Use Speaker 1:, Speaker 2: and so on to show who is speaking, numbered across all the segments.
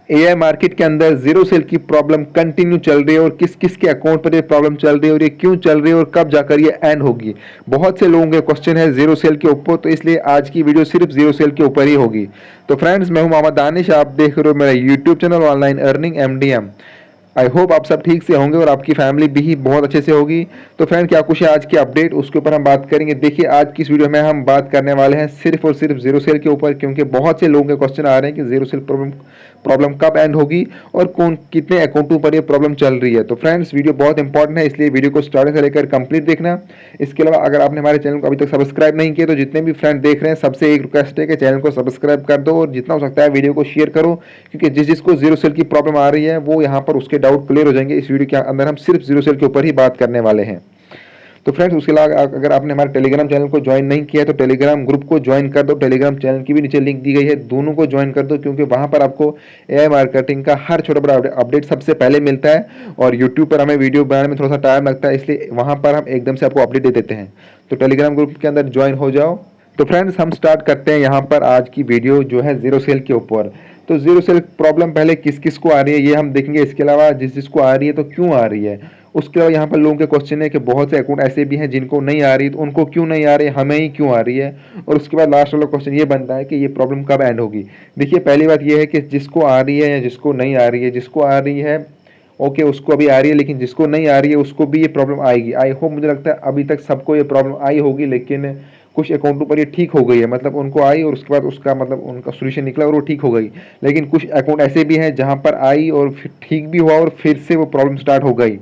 Speaker 1: AI market के अंदर zero cell की प्रॉब्लम कंटिन्यू चल रही है और किस किस के अकाउंट पर ये प्रॉब्लम चल रही है और ये क्यों चल रही है और कब जाकर ये एंड होगी। बहुत से लोगों के क्वेश्चन है जीरो सेल के ऊपर, तो इसलिए आज की वीडियो सिर्फ जीरो सेल के ऊपर ही होगी। तो फ्रेंड्स, मैं हूं मोहम्मद दानिश, आप देख रहे हो मेरा YouTube channel online earning MDM. I hope आप सब ठीक से होंगे और आपकी फैमिली भी बहुत अच्छे से होगी। तो फ्रेंड, क्या कुछ है आज की अपडेट, उसके ऊपर हम बात करेंगे। देखिए, आज की इस वीडियो में हम बात करने वाले हैं सिर्फ और सिर्फ जीरो सेल के ऊपर, क्योंकि बहुत से लोगों के क्वेश्चन आ रहे हैं कि जीरो सेल प्रॉब्लम कब एंड होगी और कौन कितने अकाउंटों पर ये प्रॉब्लम चल रही है। तो फ्रेंड्स, वीडियो बहुत इंपॉर्टेंट है, इसलिए वीडियो को स्टार्ट से लेकर कंप्लीट देखना। इसके अलावा अगर आपने हमारे चैनल को अभी तक सब्सक्राइब नहीं किया तो जितने भी फ्रेंड देख रहे हैं सबसे एक रिक्वेस्ट है कि चैनल को सब्सक्राइब कर दो और जितना हो सकता है वीडियो को शेयर करो, क्योंकि जिसको जीरो सेल की प्रॉब्लम आ रही है वो यहाँ पर उसके डाउट क्लियर हो जाएंगे। इस वीडियो के अंदर हम सिर्फ जीरो सेल के ऊपर ही बात करने वाले हैं। तो फ्रेंड्स, उसके अलावा अगर आपने हमारे टेलीग्राम चैनल को ज्वाइन नहीं किया है तो टेलीग्राम ग्रुप को ज्वाइन कर दो। टेलीग्राम चैनल की भी नीचे लिंक दी गई है, दोनों को ज्वाइन कर दो, क्योंकि वहां पर आपको एआई मार्केटिंग का हर छोटा बड़ा अपडेट सबसे पहले मिलता है। और यूट्यूब पर हमें वीडियो बनाने में थोड़ा सा टाइम लगता है, इसलिए वहां पर हम एकदम से आपको अपडेट दे देते हैं। तो टेलीग्राम ग्रुप के अंदर ज्वाइन हो जाओ। तो फ्रेंड्स, हम स्टार्ट करते हैं यहाँ पर आज की वीडियो जो है जीरो सेल के ऊपर। तो जीरो सेल प्रॉब्लम पहले किस किस को आ रही है ये हम देखेंगे। इसके अलावा जिसको आ रही है तो क्यों आ रही है। उसके अलावा यहाँ पर लोगों के क्वेश्चन है कि बहुत से अकाउंट ऐसे भी हैं जिनको नहीं आ रही, तो उनको क्यों नहीं आ रही, हमें ही क्यों आ रही है। और उसके बाद लास्ट वाला क्वेश्चन ये बनता है कि ये प्रॉब्लम कब एंड होगी। देखिए, पहली बात ये है कि जिसको आ रही है या जिसको नहीं आ रही है, जिसको आ रही है ओके उसको अभी आ रही है, लेकिन जिसको नहीं आ रही है उसको भी ये प्रॉब्लम आएगी। आई होप, मुझे लगता है अभी तक सबको ये प्रॉब्लम आई होगी, लेकिन कुछ अकाउंटों पर ये ठीक हो गई है, मतलब उनको आई और उसके बाद उसका मतलब उनका सोल्यूशन निकला और वो ठीक हो गई। लेकिन कुछ अकाउंट ऐसे भी हैं जहां पर आई और फिर ठीक भी हुआ और फिर से वो प्रॉब्लम स्टार्ट हो गई।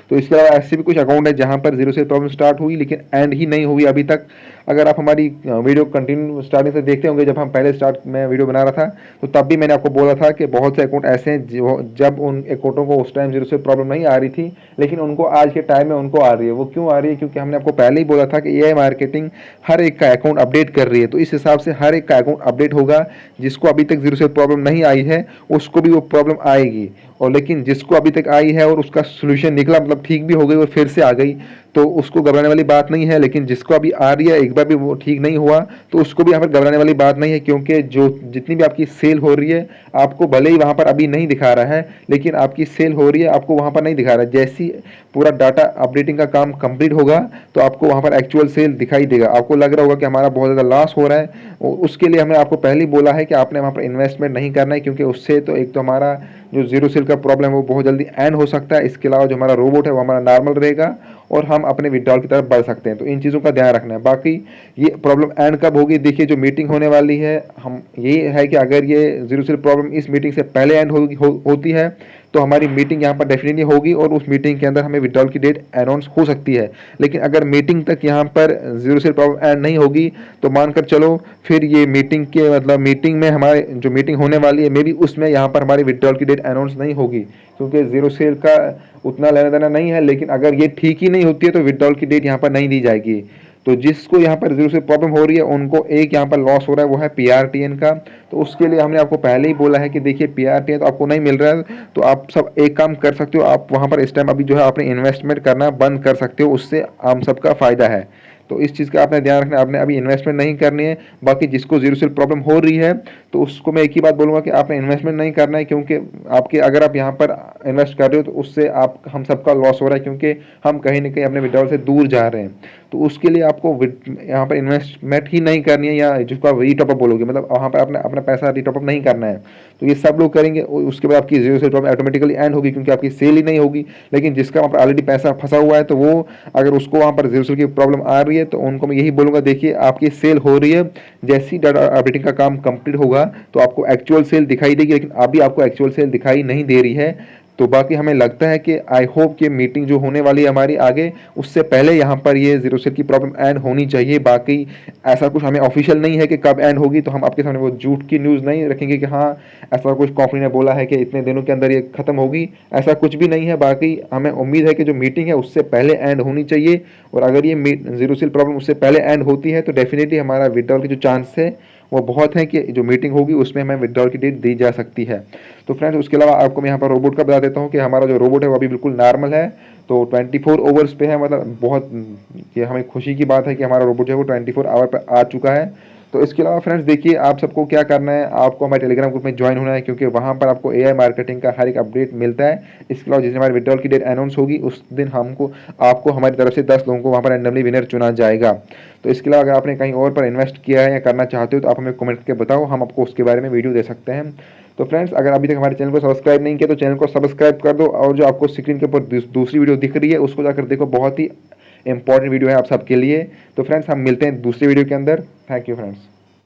Speaker 1: तो इसके अलावा ऐसे भी कुछ अकाउंट है जहां पर जीरो से प्रॉब्लम स्टार्ट हुई लेकिन एंड ही नहीं हुई अभी तक। अगर आप हमारी वीडियो कंटिन्यू स्टार्टिंग से देखते होंगे, जब हम पहले स्टार्ट में वीडियो बना रहा था तो तब भी मैंने आपको बोला था कि बहुत से अकाउंट ऐसे हैं जब उन अकाउंटों को उस टाइम जीरो से प्रॉब्लम नहीं आ रही थी, लेकिन उनको आज के टाइम में उनको आ रही है। वो क्यों आ रही है, क्योंकि हमने आपको पहले ही बोला था कि एआई मार्केटिंग हर एक का अकाउंट अपडेट कर रही है। तो इस हिसाब से हर एक का अकाउंट अपडेट होगा। जिसको अभी तक जीरो से प्रॉब्लम नहीं आई है उसको भी वो प्रॉब्लम आएगी, और लेकिन जिसको अभी तक आई है और उसका सोल्यूशन निकला, मतलब ठीक भी हो गई और फिर से आ गई, तो उसको घबराने वाली बात नहीं है। लेकिन जिसको अभी आ रही है एक बार भी वो ठीक नहीं हुआ तो उसको भी यहाँ पर घबराने वाली बात नहीं है, क्योंकि जो जितनी भी आपकी सेल हो रही है आपको भले ही वहाँ पर अभी नहीं दिखा रहा है, लेकिन आपकी सेल हो रही है, आपको वहाँ पर नहीं दिखा रहा है। जैसी पूरा डाटा अपडेटिंग का काम कंप्लीट होगा तो आपको वहाँ पर एक्चुअल सेल दिखाई देगा। आपको लग रहा होगा कि हमारा बहुत ज़्यादा लॉस हो रहा है, और उसके लिए हमने आपको पहले ही बोला है कि आपने वहाँ पर इन्वेस्टमेंट नहीं करना है, क्योंकि उससे तो एक तो हमारा जो जीरो सेल का प्रॉब्लम है वो बहुत जल्दी एंड हो सकता है। इसके अलावा जो हमारा रोबोट है वो हमारा नॉर्मल रहेगा और हम अपने विड्रॉल की तरफ बढ़ सकते हैं। तो इन चीज़ों का ध्यान रखना है। बाकी ये प्रॉब्लम एंड कब होगी, देखिए जो मीटिंग होने वाली है हम ये है कि अगर ये जीरो सेल प्रॉब्लम इस मीटिंग से पहले एंड होती है तो हमारी मीटिंग यहाँ पर डेफिनेटली होगी और उस मीटिंग के अंदर हमें विड्रॉल की डेट अनाउंस हो सकती है। लेकिन अगर मीटिंग तक यहाँ पर जीरो सेल प्रॉब्लम एंड नहीं होगी तो मानकर चलो फिर ये मीटिंग के मतलब मीटिंग में हमारे जो मीटिंग होने वाली है मे बी उसमें यहाँ पर हमारी विड्रॉल की डेट अनाउंस नहीं होगी, क्योंकि जीरो सेल का उतना लेना देना नहीं है। लेकिन अगर ये ठीक ही नहीं होती है तो विड्रॉल की डेट यहाँ पर नहीं दी जाएगी। तो जिसको यहाँ पर जीरो से प्रॉब्लम हो रही है उनको एक यहाँ पर लॉस हो रहा है, वो है पीआरटीएन का। तो उसके लिए हमने आपको पहले ही बोला है कि देखिए पीआरटीएन तो आपको नहीं मिल रहा है, तो आप सब एक काम कर सकते हो, आप वहाँ पर इस टाइम अभी जो है आपने इन्वेस्टमेंट करना बंद कर सकते हो, उससे हम सबका फायदा है। तो इस चीज़ का आपने ध्यान रखना, आपने अभी इन्वेस्टमेंट नहीं करनी है। बाकी जिसको जीरो सेल प्रॉब्लम हो रही है तो उसको मैं एक ही बात बोलूँगा कि आपने इन्वेस्टमेंट नहीं करना है, क्योंकि आपके अगर आप यहाँ पर इन्वेस्ट कर रहे हो तो उससे आप हम सबका लॉस हो रहा है, क्योंकि हम कहीं ना कहीं अपने विड्रॉल से दूर जा रहे हैं। तो उसके लिए आपको यहाँ पर इन्वेस्टमेंट ही नहीं करनी है, या जिसको आप रीटॉपअप बोलोगे, मतलब वहाँ पर अपना अपना पैसा रीटॉपअप नहीं करना है। तो ये सब लोग करेंगे, उसके बाद आपकी zero sale problem automatically end होगी, क्योंकि आपकी सेल ही नहीं होगी। लेकिन जिसका वहाँ पर ऑलरेडी पैसा फंसा हुआ है तो वो अगर उसको वहाँ पर जीरो सेल की प्रॉब्लम आ रही है तो उनको मैं यही बोलूँगा, देखिए आपकी सेल हो रही है, जैसी डाटा अपडेटिंग का काम कंप्लीट होगा तो आपको एक्चुअल सेल दिखाई देगी, लेकिन अभी आपको एक्चुअल सेल दिखाई नहीं दे रही है। तो बाकी हमें लगता है कि आई होप कि मीटिंग जो होने वाली है हमारी आगे, उससे पहले यहाँ पर ये जीरो सेल की प्रॉब्लम एंड होनी चाहिए। बाकी ऐसा कुछ हमें ऑफिशियल नहीं है कि कब एंड होगी, तो हम आपके सामने वो झूठ की न्यूज़ नहीं रखेंगे कि हाँ ऐसा कुछ कंपनी ने बोला है कि इतने दिनों के अंदर ये खत्म होगी, ऐसा कुछ भी नहीं है। बाकी हमें उम्मीद है कि जो मीटिंग है उससे पहले एंड होनी चाहिए, और अगर ये जीरो सेल प्रॉब्लम उससे पहले एंड होती है तो डेफिनेटली हमारा विड्रॉल की जो चांस है वो बहुत है कि जो मीटिंग होगी उसमें हमें विड्रॉल की डेट दी जा सकती है। तो फ्रेंड्स, उसके अलावा आपको मैं यहाँ पर रोबोट का बता देता हूँ कि हमारा जो रोबोट है वो अभी बिल्कुल नॉर्मल है, तो 24 ओवर्स पे है। मतलब बहुत ये हमें खुशी की बात है कि हमारा रोबोट जो है वो 24 आवर पर आ चुका है। तो इसके अलावा फ्रेंड्स देखिए, आप सबको क्या करना है, आपको हमारे टेलीग्राम ग्रुप में ज्वाइन होना है, क्योंकि वहाँ पर आपको AI मार्केटिंग का हर एक अपडेट मिलता है। इसके अलावा जिस दिन हमारी विड्रॉल की डेट अनाउंस होगी उस दिन आपको हमारी तरफ से 10 लोगों को वहाँ पर रैंडमली विनर चुना जाएगा। तो इसके अलावा अगर आपने कहीं और पर इन्वेस्ट किया है या करना चाहते हो तो आप हमें कमेंट करके बताओ, हम आपको उसके बारे में वीडियो दे सकते हैं। तो फ्रेंड्स, अगर अभी तक हमारे चैनल को सब्सक्राइब नहीं किया तो चैनल को सब्सक्राइब कर दो, और जो आपको स्क्रीन के ऊपर दूसरी वीडियो दिख रही है उसको जाकर देखो, बहुत ही इंपॉर्टेंट वीडियो है आप सबके लिए। तो फ्रेंड्स, हम मिलते हैं दूसरी वीडियो के अंदर। Thank you friends.